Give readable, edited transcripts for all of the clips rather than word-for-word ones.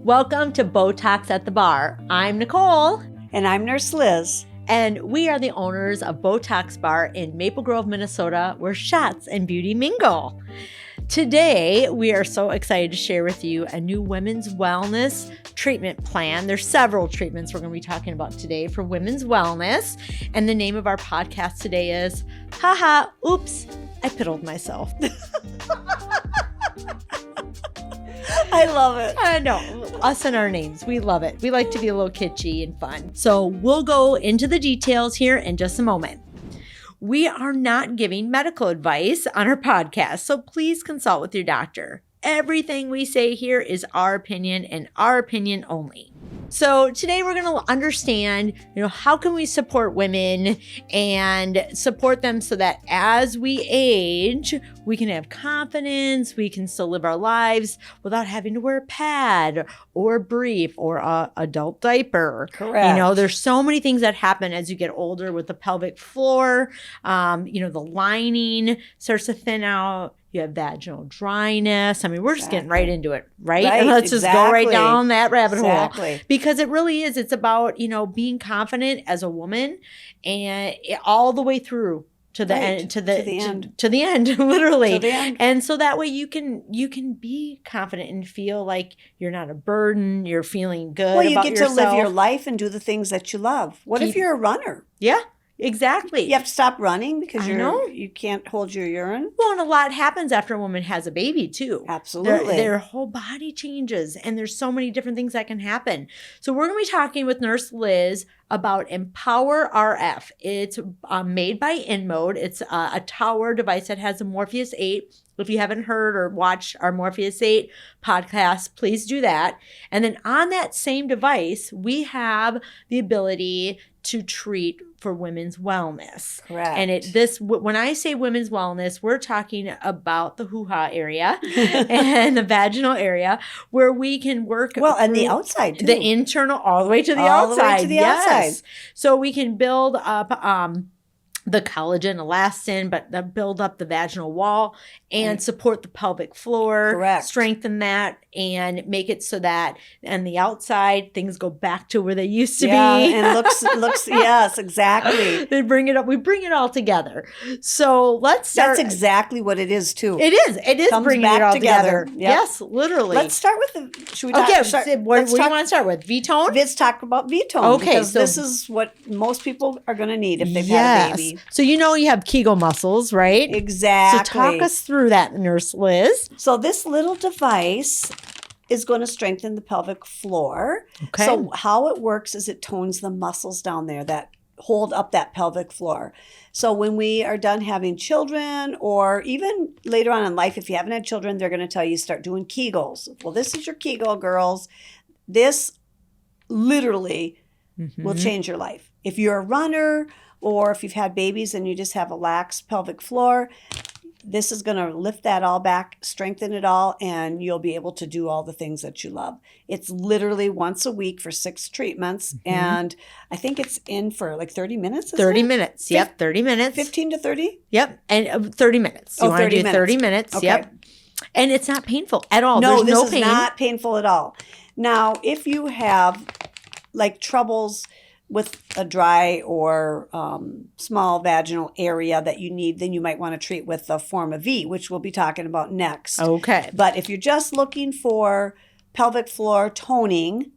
Welcome to Botox at the Bar. I'm Nicole. And I'm Nurse Liz. And we are the owners of Beautox Bar in Maple Grove, Minnesota, where shots and beauty mingle. Today, we are so excited to share with you a new women's wellness treatment plan. There's several treatments we're going to be talking about today for women's wellness. And the name of our podcast today is, haha, oops, I piddled myself. I love it. I know, us and our names. We love it. We like to be a little kitschy and fun. So we'll go into the details here in just a moment. We are not giving medical advice on our podcast, so please consult with your doctor. Everything we say here is our opinion and our opinion only. So today we're going to understand, how can we support women and support them so that as we age, we can have confidence, we can still live our lives without having to wear a pad or a brief or a adult diaper. Correct. There's so many things that happen as you get older with the pelvic floor. The lining starts to thin out. You have vaginal dryness. I mean, we're just getting right into it, right? And let's just go right down that rabbit hole. Because it really is. It's about, being confident as a woman and all the way through to the end, to the end, literally. To the end. And so that way you can be confident and feel like you're not a burden. You're feeling good about yourself. Well, you get to live your life and do the things that you love. What if you're a runner? Yeah. Exactly. You have to stop running because you can't hold your urine. Well, and a lot happens after a woman has a baby too. Absolutely. Their whole body changes and there's so many different things that can happen. So we're going to be talking with Nurse Liz about EmpowerRF. It's made by InMode. It's a tower device that has a Morpheus 8. If you haven't heard or watched our Morpheus 8 podcast, please do that. And then on that same device, we have the ability to treat for women's wellness. Correct. And when I say women's wellness, we're talking about the hoo-ha area and the vaginal area where we can work. Well, and the outside too. The internal all the way to the outside. All the way to the outside. So we can build up the collagen, elastin, but build up the vaginal wall and support the pelvic floor. Correct. Strengthen that and make it so that on the outside things go back to where they used to be. And looks yes, exactly. They bring it up. We bring it all together. So let's start. That's exactly what it is too. It is. It is Comes bringing back it all together. together. Yep. Yes, literally. Let's start with the. Should we what do you want to start with? Vetone? Let's talk about Vetone. Okay, because this is what most people are going to need if they've had a baby. So you have Kegel muscles, right? Exactly. So talk us through that, Nurse Liz. So this little device is going to strengthen the pelvic floor. Okay. So how it works is it tones the muscles down there that hold up that pelvic floor. So when we are done having children, or even later on in life, if you haven't had children, they're going to tell you start doing Kegels. Well, this is your Kegel, girls. This literally will change your life. If you're a runner, or if you've had babies and you just have a lax pelvic floor, this is going to lift that all back, strengthen it all, and you'll be able to do all the things that you love. It's literally once a week for 6 treatments, and I think it's in for like 30 minutes. 30 minutes. Yep, 30 minutes. 15 to 30? Yep, and 30 minutes. You want to do 30 minutes. Okay. Yep. And it's not painful at all. No, There's no this pain. is not painful at all. Now, if you have like troubles with a dry or small vaginal area that you need, then you might want to treat with the Forma V, which we'll be talking about next. Okay. But if you're just looking for pelvic floor toning,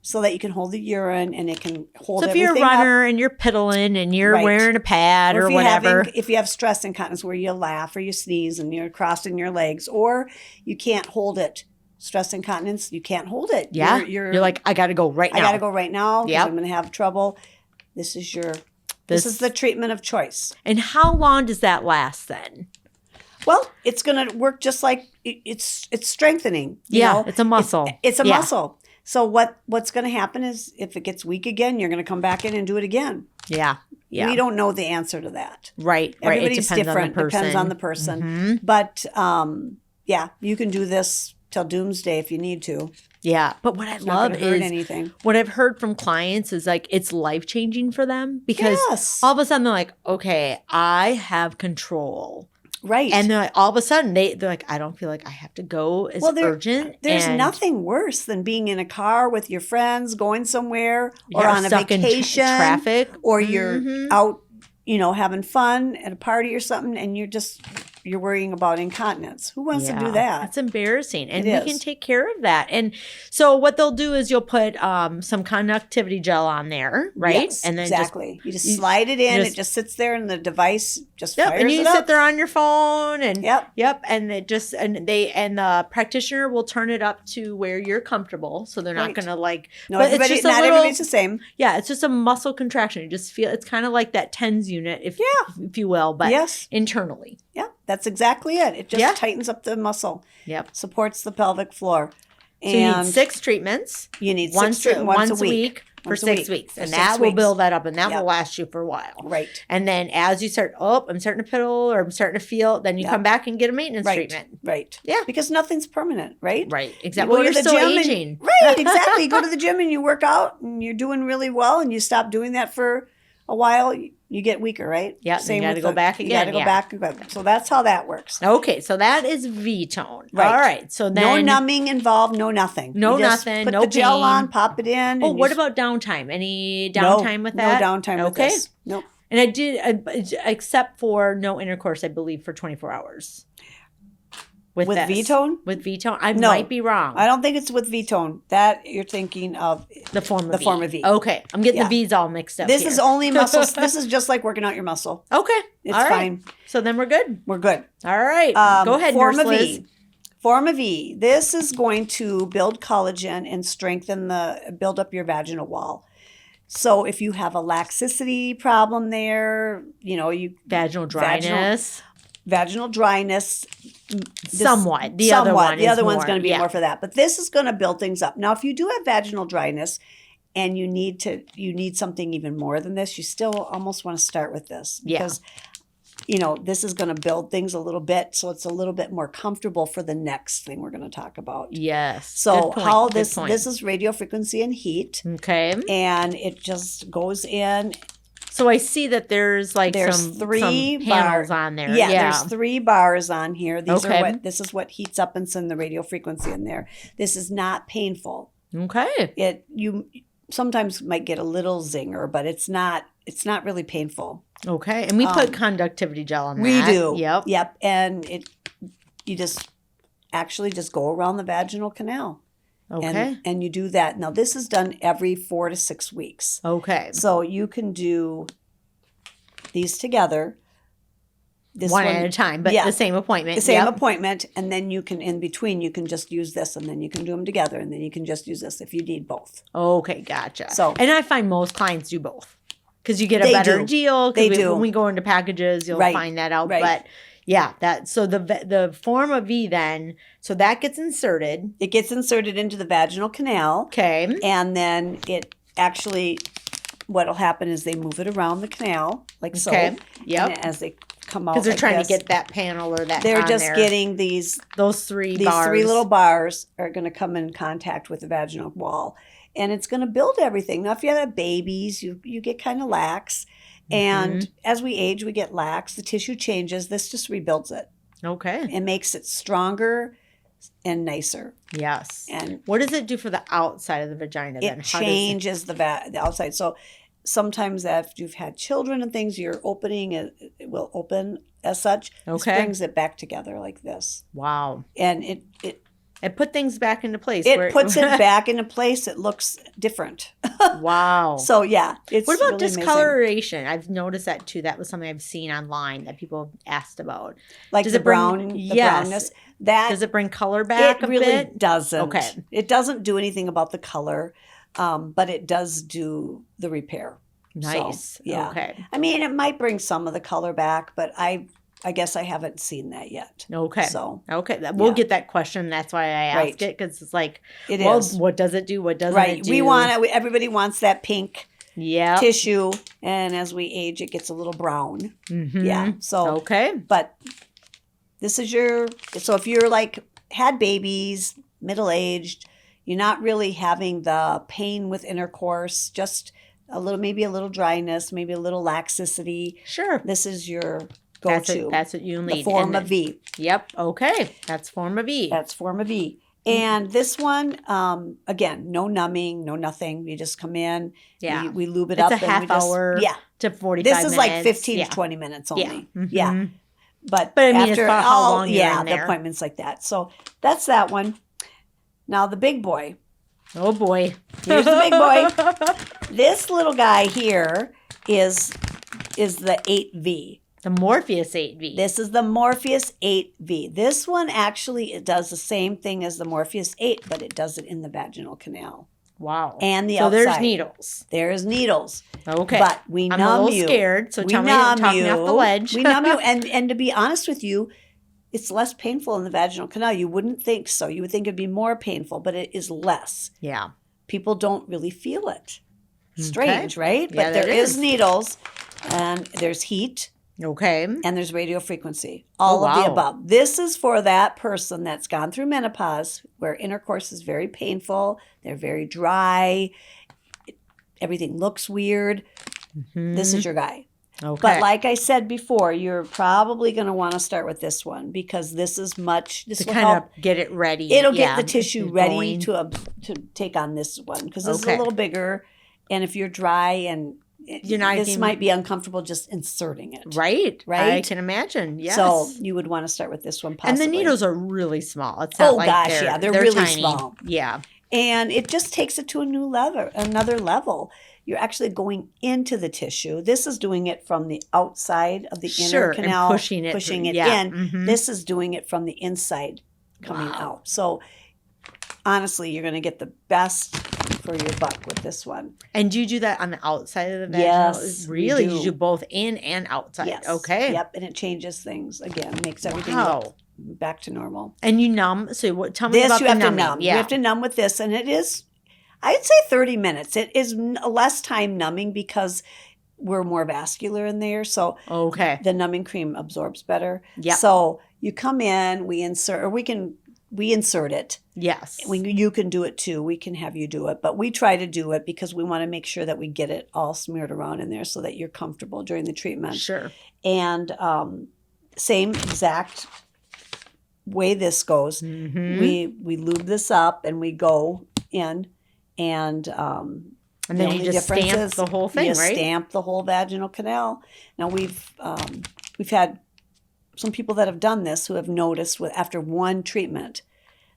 so that you can hold the urine and it can hold everything up. So if you're a runner and you're piddling and you're wearing a pad or whatever. If you have stress incontinence where you laugh or you sneeze and you're crossing your legs, or you can't hold it. Stress incontinence, you can't hold it. Yeah. You're like, I got to go right now. I got to go right now because I'm going to have trouble. This is the treatment of choice. And how long does that last then? Well, it's going to work just like it's strengthening. It's a muscle. It's a muscle. So what's going to happen is if it gets weak again, you're going to come back in and do it again. Yeah. We don't know the answer to that. Right. Everybody's It different. Depends on the person. But you can do this till doomsday if you need to. Yeah, but what I love is what I've heard from clients is like it's life-changing for them because all of a sudden they're like, okay, I have control Right. And then all of a sudden they're like, I don't feel like I have to go as urgent. There's and nothing worse than being in a car with your friends, going somewhere, or you're on a stuck in vacation, traffic, or you're out, having fun at a party or something, and you're worrying about incontinence. Who wants to do that? It's embarrassing. And It we is. can take care of that. And so what they'll do is you'll put some conductivity gel on there, right? Yes, and then exactly. You just slide it in. It just sits there, and the device just fires and you it up. sit there on your phone, and Yep. and it just and the practitioner will turn it up to where you're comfortable, so they're not gonna like. No, but it's just not everybody's the same. Yeah, it's just a muscle contraction. You just feel it's kind of like that TENS unit, if you will, but internally. Yeah, that's exactly it. It just tightens up the muscle. Yep. Supports the pelvic floor. So you need 6 treatments. You need once a week for Once a 6 week. weeks. For And 6 that will weeks. build that up, and that will last you for a while. Right. And then as you start, I'm starting to piddle, or I'm starting to feel, then you come back and get a maintenance treatment. Right. Yeah. Because nothing's permanent, right? Right. Exactly. Well, you're still aging. Right, exactly. You go to the gym and you work out and you're doing really well, and you stop doing that for a while, you get weaker, right? Yeah, you got to go back again. You got to go back again. So that's how that works. Okay, so that is V-tone. Right. All right, so then... No numbing involved, no nothing. No You just nothing, put no the gel pain. on, pop it in. Oh, what about downtime? Any downtime with that? No downtime with this. Nope. And I did, except for no intercourse, I believe, for 24 hours. With V-tone? With V-tone? I might be wrong. I don't think it's with V-tone. That you're thinking of the form of form of V. Okay. I'm getting the V's all mixed up This here. is only muscles. This is just like working out your muscle. Okay. It's all right. fine. So then we're good. We're good. All right. Go ahead, Form Nurse of Liz. V. Form of E. This is going to build collagen and build up your vaginal wall. So if you have a laxicity problem there, Vaginal dryness. Vaginal dryness. Somewhat. The other one's going to be more for that. But this is going to build things up. Now, if you do have vaginal dryness and you need something even more than this, you still almost want to start with this. Because, this is going to build things a little bit. So it's a little bit more comfortable for the next thing we're going to talk about. Yes. So how this is radio frequency and heat. Okay. And it just goes in. So I see that there's some 3 panels on there. Yeah, there's 3 bars on here. This is what heats up and sends the radio frequency in there. This is not painful. Okay. You sometimes might get a little zinger, but it's not really painful. Okay. And we put conductivity gel on that. We do. Yep. And you just go around the vaginal canal. Okay. And you do that. Now, this is done every 4 to 6 weeks. Okay. So you can do these together. One at a time, but the same appointment. The same appointment. And then you can, in between, you can just use this, and then you can do them together, and then you can just use this if you need both. Okay, gotcha. So, and I find most clients do both because you get a better deal. They do. When we go into packages, you'll find that out. Right. But yeah, so the form of V then, so that gets inserted. It gets inserted into the vaginal canal. Okay. And then it actually, what'll happen is they move it around the canal like so. Okay. Yep. And as they come out, because they're trying to get that panel or that. They're just getting those 3 bars. These 3 little bars are going to come in contact with the vaginal wall, and it's going to build everything. Now, if you have babies, you get kind of lax. And as we age, we get lax. The tissue changes. This just rebuilds it. Okay. It makes it stronger and nicer. Yes. And what does it do for the outside of the vagina then? It changes the outside. So sometimes after you've had children and things, your opening, it will open as such. Okay. This brings it back together like this. Wow. And it put things back into place. It puts it back into place. It looks different. Wow. So, yeah. What about really discoloration? Amazing. I've noticed that, too. That was something I've seen online that people asked about. Like does the brownness. Does it bring color back a bit? It really doesn't. Okay. It doesn't do anything about the color, but it does do the repair. Nice. So, yeah. Okay. I mean, it might bring some of the color back, but I guess I haven't seen that yet. Okay. So we'll get that question. That's why I asked it, because it's like, what does it do? What doesn't it do? We want it. Everybody wants that pink yeah, tissue, and as we age, it gets a little brown. Mm-hmm. Yeah. So okay, but this is your. So if you're like had babies, middle aged, you're not really having the pain with intercourse, just a little, maybe a little dryness, maybe a little laxicity. Sure. This is your go to. That's what you need. The form of V. Yep. Okay. That's form of E. That's form of E. And this one, again, no numbing, no nothing. You just come in. Yeah. We lube it It's up. a half hour to 45 minutes. This is like 15 to 20 minutes only. Yeah. Yeah. But I mean, after it's about how long you're in the there. appointments like that. So that's that one. Now the big boy. Oh boy. Here's the big boy. This little guy here is the 8V. The Morpheus 8V. This is the Morpheus 8V. This one actually, it does the same thing as the Morpheus 8, but it does it in the vaginal canal. Wow. And the so outside. there's needles. There's needles. Okay. But we numb you. I'm a little scared, so tell me, talk me off the ledge. We numb you. And to be honest with you, it's less painful in the vaginal canal. You wouldn't think so. You would think it'd be more painful, but it is less. Yeah. People don't really feel it. Strange, right? Yeah, but there is needles, and there's heat. Okay. And there's radio frequency. All of the above. This is for that person that's gone through menopause where intercourse is very painful. They're very dry. Everything looks weird. Mm-hmm. This is your guy. Okay. But like I said before, you're probably going to want to start with this one because this is much. This will kind help of get it ready. It'll get the tissue ready to take on this one because this is a little bigger. And if you're dry and this might be uncomfortable just inserting it. Right. Right. I can imagine. Yes. So you would want to start with this one possibly. And the needles are really small. It's not they're really tiny. small. Yeah. And it just takes it to another level. You're actually going into the tissue. This is doing it from the outside of the inner canal, and pushing it in. Mm-hmm. This is doing it from the inside coming out. So honestly, you're going to get the best for your buck with this one. And do you do that on the outside of the vaginal? Yes, really? You do both in and outside? Yes. Okay. Yep, and it changes things again, makes everything look back to normal. And you numb. So tell me about this. You have to numb. Yeah. You have to numb with this, and it is, I'd say 30 minutes. It is less time numbing because we're more vascular in there. So the numbing cream absorbs better. Yeah. So you come in, we insert it. Yes. You can do it too. We can have you do it. But we try to do it because we want to make sure that we get it all smeared around in there so that you're comfortable during the treatment. Sure. And same exact way this goes. Mm-hmm. We lube this up and we go in and then you just stamp the whole thing, right? Stamp the whole vaginal canal. Now we've had some people that have done this who have noticed after one treatment,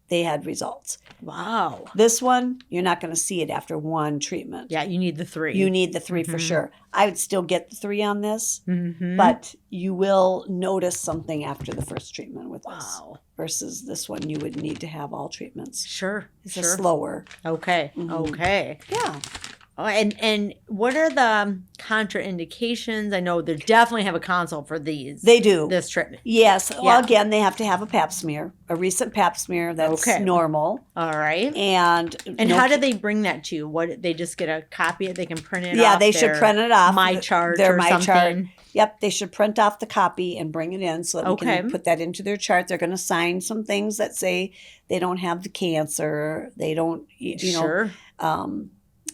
they had results. Wow. This one, you're not going to see it after one treatment. Yeah, you need the 3. You need the 3 for sure. I would still get the 3 on this, mm-hmm. but you will notice something after the first treatment with this. Wow. Versus this one, you would need to have all treatments. Sure. It's a slower. Okay. Mm-hmm. Okay. Yeah. Oh, and what are the contraindications? I know they definitely have a consult for these. They do. This treatment. Yes. Well, again, they have to have a pap smear, a recent pap smear that's normal. All right. And how do they bring that to you? What, they just get a copy? They can print it off? Yeah, they should print it off. My chart their or my something. chart. Yep, they should print off the copy and bring it in so that we can put that into their chart. They're going to sign some things that say they don't have the cancer. They don't,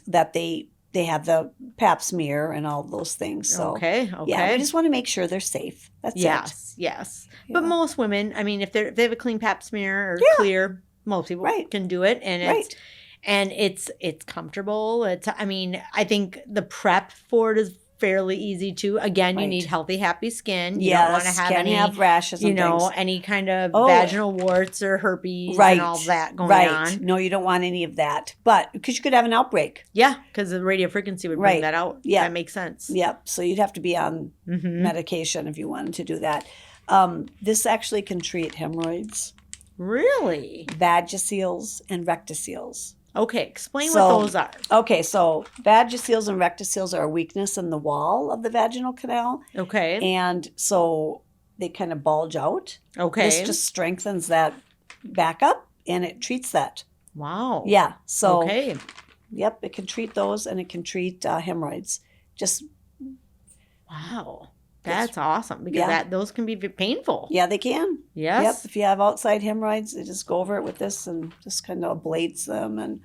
that they have the pap smear and all those things. So yeah, we just want to make sure they're safe. That's it. Yes. Yeah. But most women, I mean, if they have a clean pap smear or clear, most people can do it, and it's comfortable. I think the prep for it is fairly easy too. Again, you need healthy, happy skin. You don't want to have have rashes and things. Any kind of vaginal warts or herpes and all that going on. No, you don't want any of that. But because you could have an outbreak. Yeah, because the radio frequency would bring that out. Yeah. That makes sense. Yep. So you'd have to be on medication if you wanted to do that. This actually can treat hemorrhoids. Really? Vagiseals and rectiseals. Okay, explain what those are. Okay, so vagiseals and rectiseals are a weakness in the wall of the vaginal canal. Okay. And so they kind of bulge out. Okay. This just strengthens that back up and it treats that. Wow. Yeah. So, yep, it can treat those and it can treat hemorrhoids. Wow. That's awesome because those can be painful. Yeah, they can. Yes. Yep. If you have outside hemorrhoids, they just go over it with this and just kind of ablates them.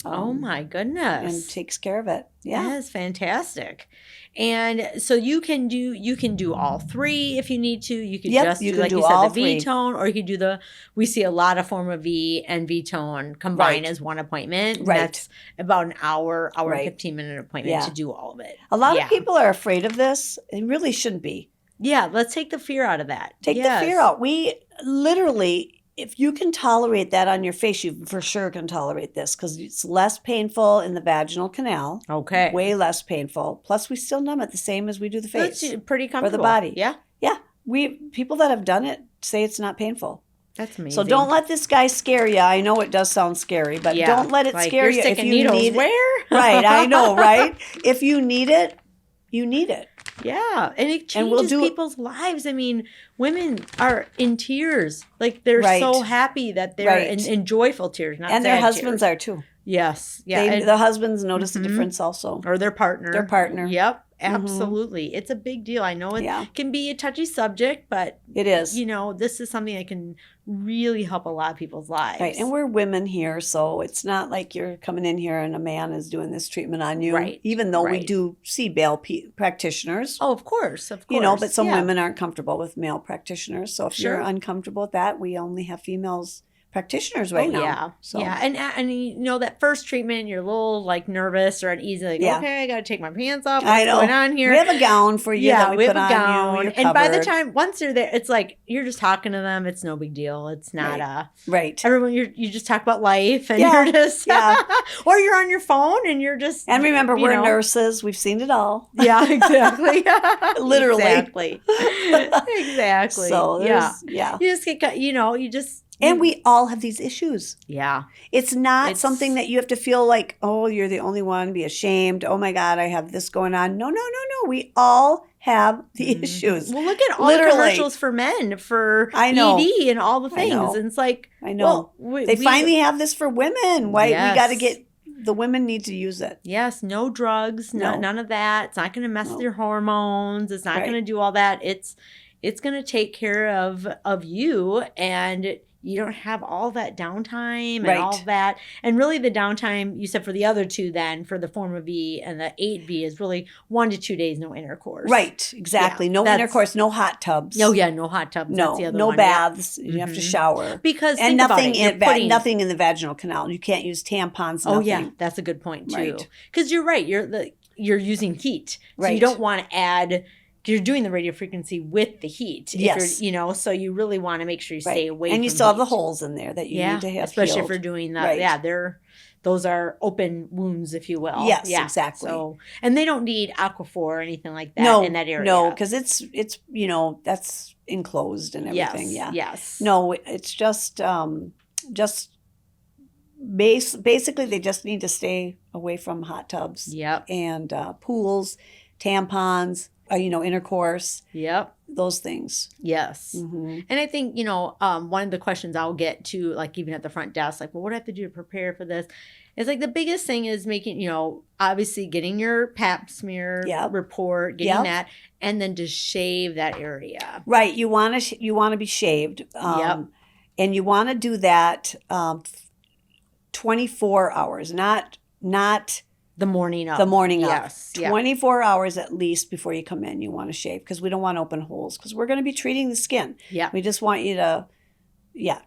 Oh my and goodness. takes care of it. Yeah. That is fantastic. And so you can do all three if you need to. You could Yep, just you do, can like do you said, all the three. V-tone, or you could do we see a lot of Form of V and V-tone combined Right. as one appointment. And Right. that's about an hour and Right. 15-minute appointment Yeah. to do all of it. A lot Yeah. of people are afraid of this. It really shouldn't be. Yeah, let's take the fear out of that. Take the fear out. We literally, if you can tolerate that on your face, you for sure can tolerate this because it's less painful in the vaginal canal. Okay. Way less painful. Plus, we still numb it the same as we do the face That's pretty comfortable. or the body. Yeah. Yeah. People that have done it say it's not painful. That's amazing. So don't let this guy scare you. I know it does sound scary, but Yeah. don't let it Like, scare you're you. If sticking you needles need where? right, I know, right? If you need it, you need it. Yeah, and it changes And we'll do- people's lives. I mean, women are in tears. Like, they're Right. so happy that they're Right. in joyful tears, not And their sad husbands tears. are too. Yes. Yeah. The husbands notice the Mhm. difference also. Or their partner. Their partner. Yep. Absolutely. It's a big deal. I know it Yeah. can be a touchy subject, but, It is. you know, this is something that can really help a lot of people's lives. Right. And we're women here, so it's not like you're coming in here and a man is doing this treatment on you. Right. Even though we Right. do see male practitioners. Oh, of course. Of course. You know, but some Yeah. women aren't comfortable with male practitioners. So if Sure. you're uncomfortable with that, we only have females practitioners right now. Yeah. So Yeah. And you know, that first treatment, you're a little like nervous or uneasy, like, Yeah. okay, I got to take my pants off. I What's know. going on here? we have a gown for you that we have put a on gown. you. You're And by the covered. time, once they're there, it's like, you're just talking to them. It's no big deal. It's not Right. everyone, you just talk about life and Yeah. you're just, Yeah. or you're on your phone and you're just, And remember, you we're know. nurses. We've seen it all. Yeah, exactly. Literally. Exactly. Exactly. So yeah. yeah. You just get, you just, And we all have these issues. yeah. It's not It's- something that you have to feel like, oh, you're the only one, be ashamed. Oh my God, I have this going on. No. We all have the issues. Well, look at all Literally. the commercials for men, for I know. ED and all the I know. things. And it's like, I know. well, They finally have this for women. Why Yes. we got to get the women need to use it. yes, no drugs, No. none of that. It's not going to mess with No. your hormones. It's not Right. going to do all that. It's going to take care of you, and you don't have all that downtime and Right. all that. And really the downtime, you said for the other two then, for the Form of V and the 8V is really 1 to 2 days, no intercourse. Right, exactly. Yeah, no that's- intercourse, no hot tubs. Oh, yeah, no hot tubs. No, That's the other no one. Yeah. baths. You have to Mhm. shower. Because And think about nothing it, you're in putting- nothing in the vaginal canal. You can't use tampons. Oh Nothing. yeah, that's a good point too. Right. Because you're right. You're using heat, so you Right. don't want to add. You're doing the radio frequency with the heat. If Yes. you're, so you really want to make sure you stay Right. away. And you from still have the heat. holes in there that you Yeah, need to have especially healed. if you're doing that. Right. Yeah, those are open wounds, if you will. Yes, Yeah. exactly. So, and they don't need Aquaphor or anything like that No, in that area. no, because it's that's enclosed and everything. yes, Yeah. yes. No, it's just basically they just need to stay away from hot tubs Yep. and pools, tampons, intercourse, Yep. those things. Yes. Hmm. And I think, one of the questions I'll get to, like even at the front desk, like, well, what do I have to do to prepare for this? It's like the biggest thing is making, obviously getting your pap smear Yep. report, getting Yep. that, and then to shave that area. Right. You want to be shaved. Yep. And you want to do that 24 hours, not The morning of. the morning of. Yes. Yeah. 24 hours at least before you come in, you want to shave because we don't want open holes because we're going to be treating the skin. Yeah. We just want you to,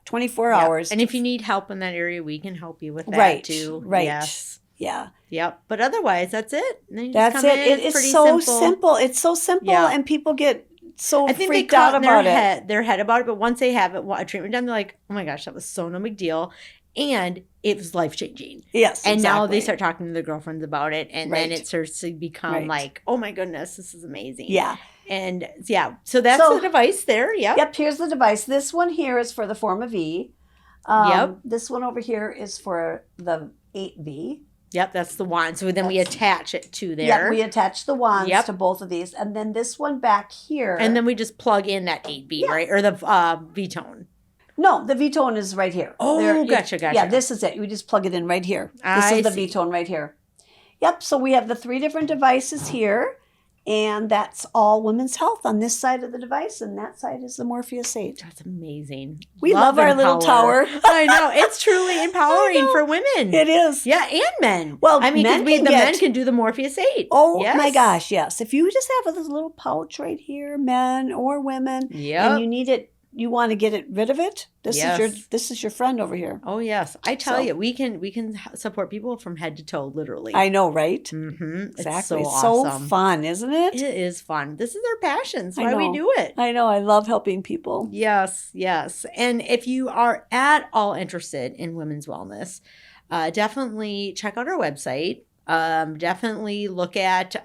24 Yep. hours. And if you need help in that area, we can help you with that Right, too. right. Yes. Yeah. Yep. But otherwise, that's it. And then you That's just come it. in. It's pretty so simple. It's so simple Yeah. and people get so I think freaked they out caught about their head about it, but once they have a treatment done, they're like, "Oh my gosh, that was so no big deal," and it was life changing. Yes. And now exactly. they start talking to their girlfriends about it, and then Right. it starts to become Right. like, "Oh my goodness, this is amazing." Yeah. And so that's So- the device there. Yep. Yep, here's the device. This one here is for the Form of V. Yep. This one over here is for the 8V. Yep. That's the wand. So then we That's- attach it to there. Yep, we attach the wands Yep. to both of these. And then this one back here. and then we just plug in that 8B, right, or the V-tone. No, the V-tone is right here. Oh, gotcha. Yeah, this is it. We just plug it in right here. This I is the see. V-tone right here. Yep, so we have the 3 different devices here. And that's all women's health on this side of the device, and that side is the Morpheus 8. That's amazing. We love our little tower. I know. It's truly empowering for women. It is. Yeah, and men. Well, I mean, men men can do the Morpheus 8. Oh Yes. my gosh, yes. If you just have this little pouch right here, men or women, and you need it, you want to get rid of it, this is your friend over here. Oh yes, I tell you, we can support people from head to toe, literally. I know, right? Mm-hmm. Exactly. It's so awesome. So fun, isn't it? It is fun. This is our passion. That's why we do it. I know. I love helping people. Yes, yes. And if you are at all interested in women's wellness, definitely check out our website. Definitely look at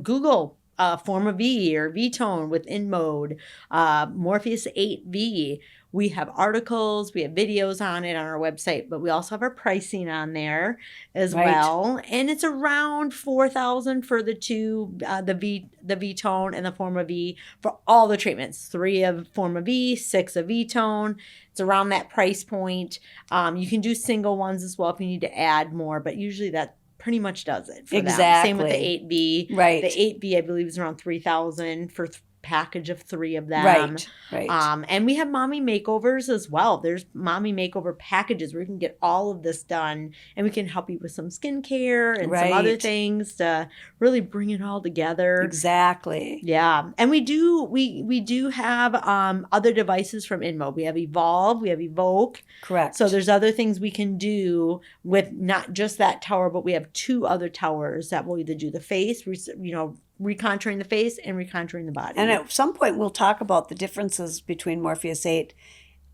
Google Forma V or V-Tone with InMode, Morpheus 8V. We have articles, we have videos on it on our website, but we also have our pricing on there as well. And it's around $4,000 for the two, the V-Tone and the Forma V for all the treatments. 3 of Forma V, 6 of V-Tone. It's around that price point. You can do single ones as well if you need to add more, but usually that pretty much does it for them. Same with the 8V. Right. The 8V, I believe, is around $3,000 for package of 3 of them. Right. And we have mommy makeovers as well. There's mommy makeover packages where you can get all of this done, and we can help you with some skincare and some other things to really bring it all together. Exactly. Yeah. And we do have other devices from InMode. We have Evolve, we have Evoke. Correct. So there's other things we can do with not just that tower, but we have 2 other towers that will either do the face, recontouring the face and recontouring the body. And at some point, we'll talk about the differences between Morpheus 8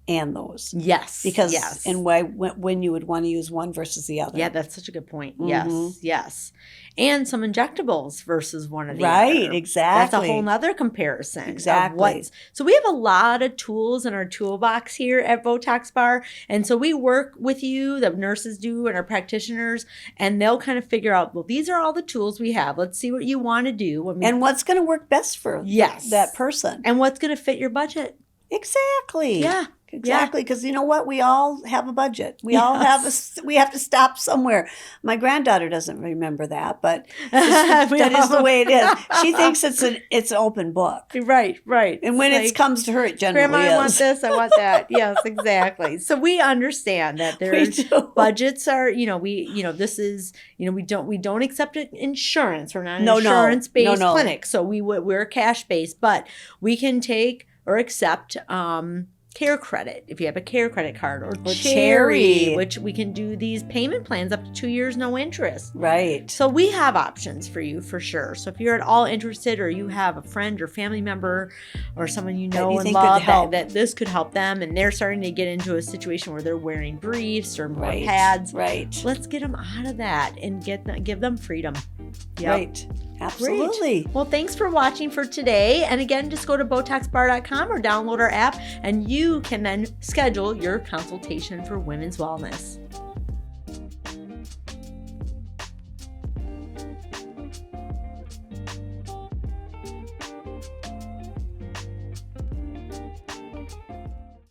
and those. Yes. Because, and why, when you would want to use one versus the other. Yeah, that's such a good point. Mm-hmm. Yes. And some injectables versus one of the other. Right, exactly. That's a whole nother comparison. Exactly. So we have a lot of tools in our toolbox here at Beautox Bar. And so we work with you, the nurses do, and our practitioners, and they'll kind of figure out, well, these are all the tools we have. Let's see what you want to do. And what's going to work best for that person. And what's going to fit your budget. Exactly. Yeah. Exactly, because you know what? We all have a budget. We all have we have to stop somewhere. My granddaughter doesn't remember that, but that is the way it is. She thinks it's an open book. Right. And when it comes to her, it generally Grandma, is. I want this, I want that. Yes, exactly. So we understand that there's budgets are, this is, we don't accept insurance. We're not an insurance-based clinic. So we're cash-based, but we can take or accept care credit if you have a care credit card, or Cherry, which we can do these payment plans up to 2 years, no interest. Right. So we have options for you for sure. So if you're at all interested, or you have a friend or family member or someone you know and love that this could help them, and they're starting to get into a situation where they're wearing briefs or more pads, let's get them out of that and give them freedom. Yep. Right. Absolutely. Great. Well, thanks for watching for today. And again, just go to BotoxBar.com or download our app, and you can then schedule your consultation for women's wellness.